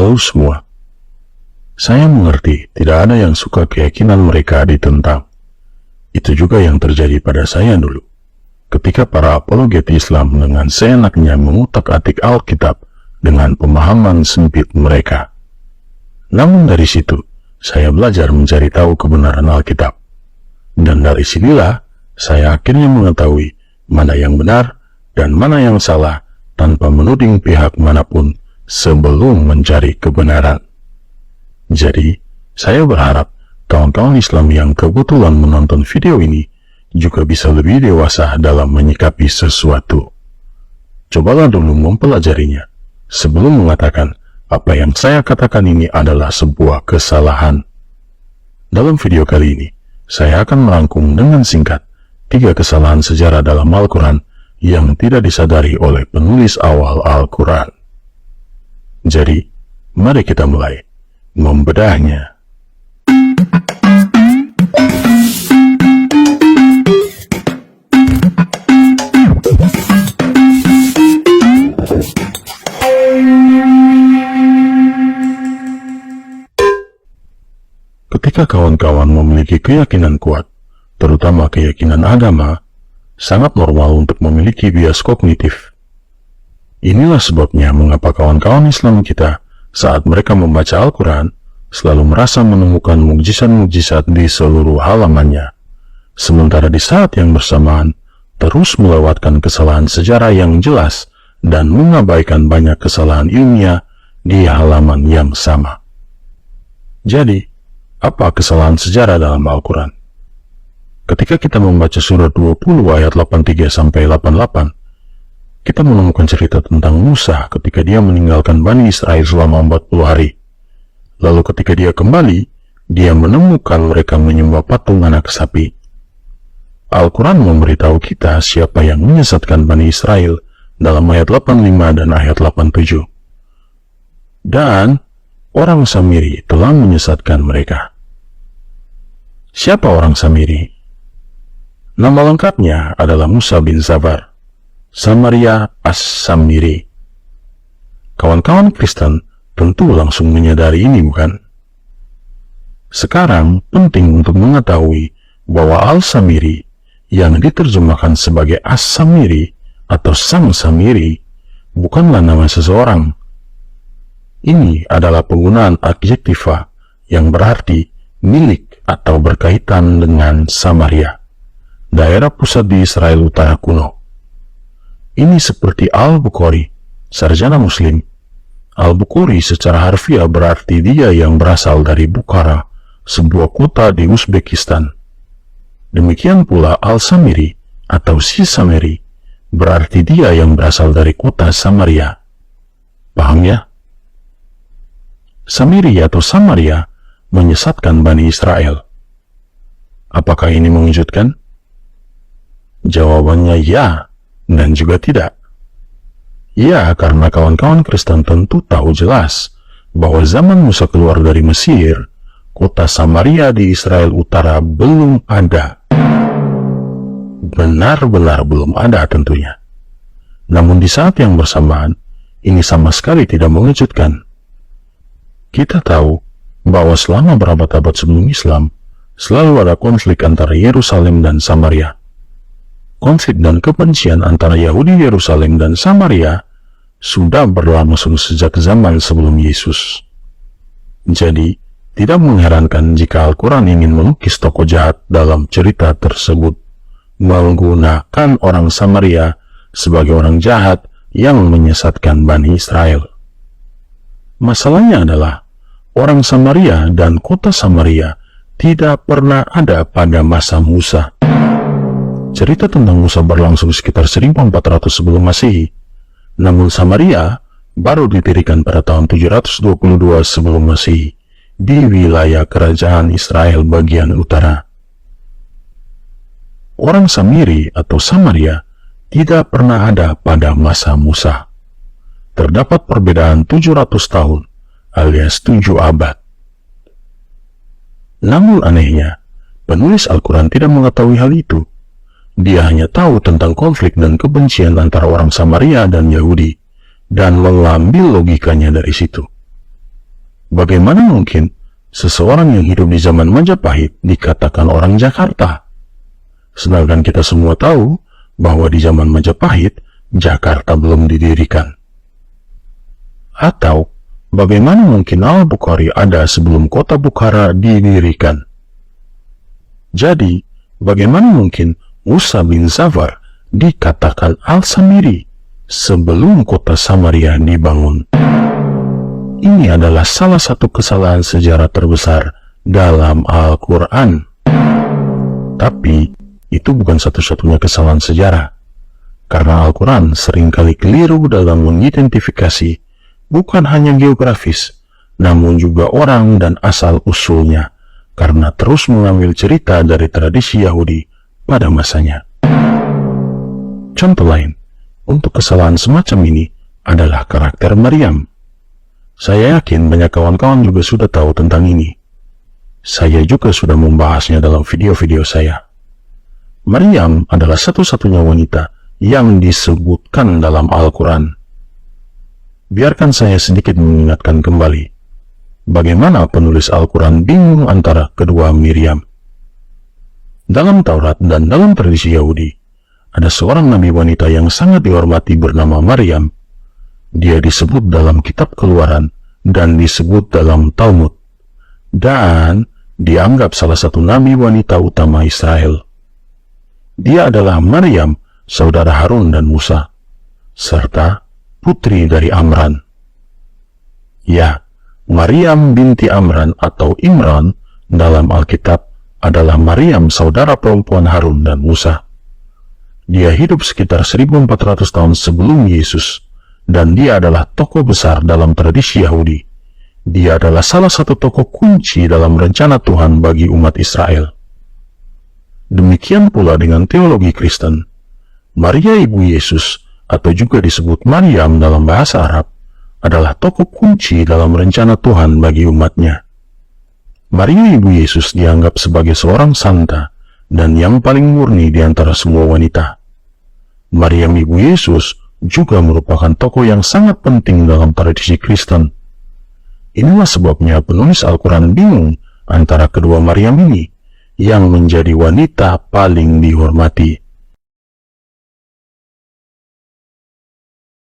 Halo semua. Saya mengerti tidak ada yang suka keyakinan mereka ditentang. Itu juga yang terjadi pada saya dulu. Ketika para apologet Islam dengan seenaknya mengutak-atik Alkitab dengan pemahaman sempit mereka. Namun dari situ, saya belajar mencari tahu kebenaran Alkitab. Dan dari sinilah, saya akhirnya mengetahui mana yang benar dan mana yang salah tanpa menuding pihak manapun sebelum mencari kebenaran. Jadi, saya berharap kawan-kawan Islam yang kebetulan menonton video ini juga bisa lebih dewasa dalam menyikapi sesuatu. Cobalah dulu mempelajarinya sebelum mengatakan apa yang saya katakan ini adalah sebuah kesalahan. Dalam video kali ini, saya akan merangkum dengan singkat 3 kesalahan sejarah dalam Al-Quran yang tidak disadari oleh penulis awal Al-Quran. Jadi, mari kita mulai membedahnya. Ketika kawan-kawan memiliki keyakinan kuat, terutama keyakinan agama, sangat normal untuk memiliki bias kognitif. Inilah sebabnya mengapa kawan-kawan Islam kita saat mereka membaca Al-Quran, selalu merasa menemukan mukjizat-mukjizat di seluruh halamannya. Sementara di saat yang bersamaan, terus melewatkan kesalahan sejarah yang jelas dan mengabaikan banyak kesalahan ilmiah di halaman yang sama. Jadi, apa kesalahan sejarah dalam Al-Quran? Ketika kita membaca surat 20 ayat 83-88, kita menemukan cerita tentang Musa ketika dia meninggalkan Bani Israel selama 40 hari. Lalu ketika dia kembali, dia menemukan mereka menyembah patung anak sapi. Al-Quran memberitahu kita siapa yang menyesatkan Bani Israel dalam ayat 85 dan ayat 87. Dan orang Samiri telah menyesatkan mereka. Siapa orang Samiri? Nama lengkapnya adalah Musa bin Zabar, Samaria As-Samiri. Kawan-kawan Kristen tentu langsung menyadari ini, bukan? Sekarang penting untuk mengetahui bahwa Al-Samiri yang diterjemahkan sebagai As-Samiri atau Sang Samiri bukanlah nama seseorang. Ini adalah penggunaan adjektiva yang berarti milik atau berkaitan dengan Samaria, daerah pusat di Israel Utara kuno. Ini seperti Al-Bukhari, sarjana Muslim. Al-Bukhari secara harfiah berarti dia yang berasal dari Bukhara, sebuah kota di Uzbekistan. Demikian pula Al-Samiri atau si Samiri berarti dia yang berasal dari kota Samaria. Paham ya? Samiri atau Samaria menyesatkan Bani Israel. Apakah ini mengejutkan? Jawabannya ya dan juga tidak. Ya, karena kawan-kawan Kristen tentu tahu jelas bahwa zaman Musa keluar dari Mesir, kota Samaria di Israel Utara belum ada. Benar-benar belum ada tentunya. Namun di saat yang bersamaan, ini sama sekali tidak mengejutkan. Kita tahu bahwa selama berabad-abad sebelum Islam, selalu ada konflik antara Yerusalem dan Samaria. Konflik dan kebencian antara Yahudi Yerusalem dan Samaria sudah berlangsung sejak zaman sebelum Yesus. Jadi, tidak mengherankan jika Al-Quran ingin melukis tokoh jahat dalam cerita tersebut, menggunakan orang Samaria sebagai orang jahat yang menyesatkan Bani Israel. Masalahnya adalah, orang Samaria dan kota Samaria tidak pernah ada pada masa Musa. Cerita tentang Musa berlangsung sekitar 1400 sebelum Masehi, namun Samaria baru didirikan pada tahun 722 sebelum Masehi di wilayah kerajaan Israel bagian utara. Orang Samiri atau Samaria tidak pernah ada pada masa Musa. Terdapat perbedaan 700 tahun alias 7 abad. Namun anehnya, penulis Al-Quran tidak mengetahui hal itu. Dia hanya tahu tentang konflik dan kebencian antara orang Samaria dan Yahudi, dan mengambil logikanya dari situ. Bagaimana mungkin seseorang yang hidup di zaman Majapahit dikatakan orang Jakarta? Sedangkan kita semua tahu bahwa di zaman Majapahit, Jakarta belum didirikan. Atau, bagaimana mungkin Al-Bukhari ada sebelum kota Bukhara didirikan? Jadi, bagaimana mungkin Musa bin Zafar dikatakan Al-Samiri sebelum kota Samaria dibangun? Ini adalah salah satu kesalahan sejarah terbesar dalam Al-Quran. Tapi, itu bukan satu-satunya kesalahan sejarah. Karena Al-Quran seringkali keliru dalam mengidentifikasi bukan hanya geografis, namun juga orang dan asal-usulnya, karena terus mengambil cerita dari tradisi Yahudi pada masanya. Contoh lain, untuk kesalahan semacam ini adalah karakter Maryam. Saya yakin banyak kawan-kawan juga sudah tahu tentang ini. Saya juga sudah membahasnya dalam video-video saya. Maryam adalah satu-satunya wanita yang disebutkan dalam Al-Quran. Biarkan saya sedikit mengingatkan kembali, bagaimana penulis Al-Quran bingung antara kedua Miriam. Dalam Taurat dan dalam tradisi Yahudi, ada seorang nabi wanita yang sangat dihormati bernama Maryam. Dia disebut dalam kitab Keluaran dan disebut dalam Talmud, dan dianggap salah satu nabi wanita utama Israel. Dia adalah Maryam, saudara Harun dan Musa, serta putri dari Amran. Ya, Maryam binti Amran atau Imran dalam Alkitab adalah Maryam, saudara perempuan Harun dan Musa. Dia hidup sekitar 1400 tahun sebelum Yesus, dan dia adalah tokoh besar dalam tradisi Yahudi. Dia adalah salah satu tokoh kunci dalam rencana Tuhan bagi umat Israel. Demikian pula dengan teologi Kristen. Maria ibu Yesus, atau juga disebut Maryam dalam bahasa Arab, adalah tokoh kunci dalam rencana Tuhan bagi umatnya. Maria ibu Yesus dianggap sebagai seorang santa dan yang paling murni di antara semua wanita. Maryam ibu Yesus juga merupakan tokoh yang sangat penting dalam tradisi Kristen. Inilah sebabnya penulis Al-Quran bingung antara kedua Maryam ini yang menjadi wanita paling dihormati.